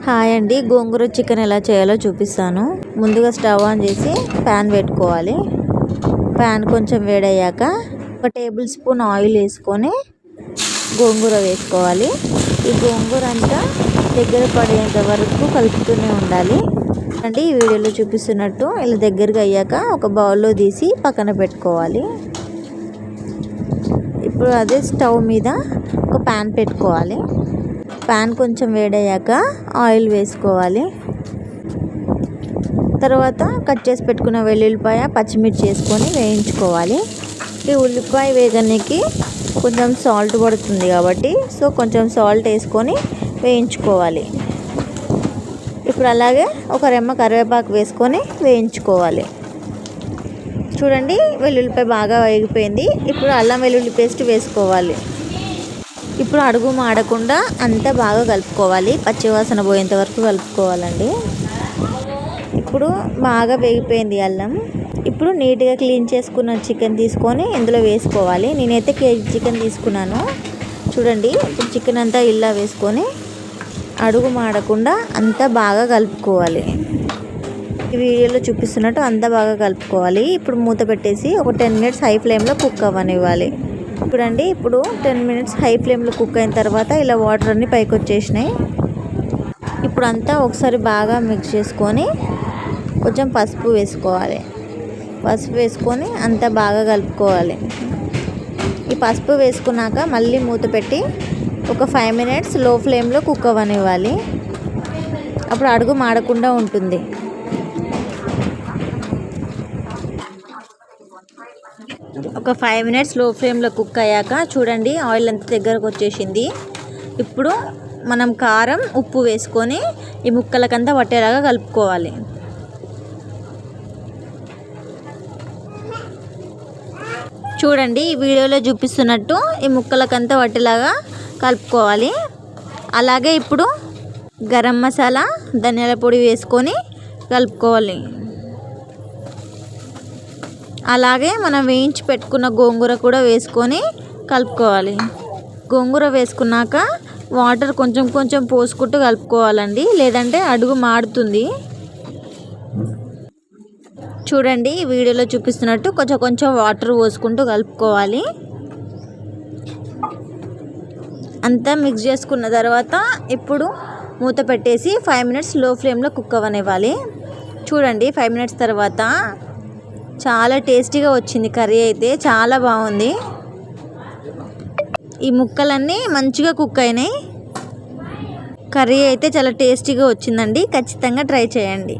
Hi అండి, గోంగూర chicken ఎలా చేయాలో చూపిస్తాను. ముందుగా స్టవ్ ఆన్ చేసి ప్యాన్ పెట్టుకోవాలి. ప్యాన్ కొంచెం వేడయ్యాక 1 టేబుల్ స్పూన్ ఆయిల్ వేసుకొని గోంగూర వేసుకోవాలి. ఈ గోంగూర అంతా దగ్గర పడేంత వరకు కలుపుతూనే ఉండాలి. అండి ఈ వీడియోలో చూపిస్తున్నట్టు ఇలా దగ్గరగా అయ్యాక ఒక బౌల్లో తీసి పక్కన పెట్టుకోవాలి. ఇప్పుడు అదే స్టవ్ మీద ఒక ప్యాన్ పెట్టుకోవాలి. ప్యాన్ కొంచెం వేడయ్యాక ఆయిల్ వేసుకోవాలి. తర్వాత కట్ చేసి పెట్టుకున్న వెల్లుల్లిపాయ, పచ్చిమిర్చి వేసుకొని వేయించుకోవాలి. ఈ ఉల్లిపాయ వేగనికి కొంచెం సాల్ట్ పడుతుంది కాబట్టి కొంచెం సాల్ట్ వేసుకొని వేయించుకోవాలి. ఇప్పుడు అలాగే ఒక రెమ్మ కరివేపాకు వేసుకొని వేయించుకోవాలి. చూడండి, వెల్లుల్లిపాయ బాగా వేగిపోయింది. ఇప్పుడు అల్లం వెల్లుల్లి పేస్ట్ వేసుకోవాలి. ఇప్పుడు అడుగు మాడకుండా అంతా బాగా కలుపుకోవాలి. పచ్చివాసన పోయేంత వరకు కలుపుకోవాలండి. ఇప్పుడు బాగా వేగిపోయింది అల్లం. ఇప్పుడు నీట్గా క్లీన్ చేసుకున్న చికెన్ తీసుకొని ఇందులో వేసుకోవాలి. నేనైతే కేజీ చికెన్ తీసుకున్నాను. చూడండి, ఇప్పుడు చికెన్ అంతా ఇలా వేసుకొని అడుగు మాడకుండా అంతా బాగా కలుపుకోవాలి. ఈ వీడియోలో చూపిస్తున్నట్టు అంతా బాగా కలుపుకోవాలి. ఇప్పుడు మూత పెట్టేసి ఒక 10 మినిట్స్ హై ఫ్లేమ్లో కుక్ అవ్వనివ్వాలి. ఇప్పుడు 10 మినిట్స్ హై ఫ్లేమ్లో కుక్ అయిన తర్వాత ఇలా వాటర్ అన్నీ పైకి వచ్చేసినాయి. ఇప్పుడు అంతా ఒకసారి బాగా మిక్స్ చేసుకొని కొంచెం పసుపు వేసుకోవాలి. పసుపు వేసుకొని అంతా బాగా కలుపుకోవాలి. ఈ పసుపు వేసుకున్నాక మళ్ళీ మూత పెట్టి ఒక 5 మినిట్స్ లో ఫ్లేమ్లో కుక్ అవ్వనివ్వాలి. అప్పుడు అడుగు మాడకుండా ఉంటుంది. ఒక 5 మినిట్స్ లో ఫ్లేమ్లో కుక్ అయ్యాక చూడండి, ఆయిల్ అంతా దగ్గరకు వచ్చేసింది. ఇప్పుడు మనం కారం, ఉప్పు వేసుకొని ఈ ముక్కలకంతా పట్టేలాగా కలుపుకోవాలి. చూడండి, ఈ వీడియోలో చూపిస్తున్నట్టు ఈ ముక్కలకంతా పట్టేలాగా కలుపుకోవాలి. అలాగే ఇప్పుడు గరం మసాలా, ధనియాల పొడి వేసుకొని కలుపుకోవాలి. అలాగే మనం వేయించి పెట్టుకున్న గోంగూర కూడా వేసుకొని కలుపుకోవాలి. గోంగూర వేసుకున్నాక వాటర్ కొంచెం కొంచెం పోసుకుంటూ కలుపుకోవాలండి, లేదంటే అడుగు మాడుతుంది. చూడండి, వీడియోలో చూపిస్తున్నట్టు కొంచెం కొంచెం వాటర్ పోసుకుంటూ కలుపుకోవాలి. అంతా మిక్స్ చేసుకున్న తర్వాత ఇప్పుడు మూత పెట్టేసి 5 మినిట్స్ లో ఫ్లేమ్లో కుక్ అవ్వనివ్వాలి. చూడండి, 5 మినిట్స్ తర్వాత చాలా టేస్టీగా వచ్చింది. కర్రీ అయితే చాలా బాగుంది. ఈ ముక్కలన్నీ మంచిగా కుక్ అయినాయి. కర్రీ అయితే చాలా టేస్టీగా వచ్చిందండి. ఖచ్చితంగా ట్రై చేయండి.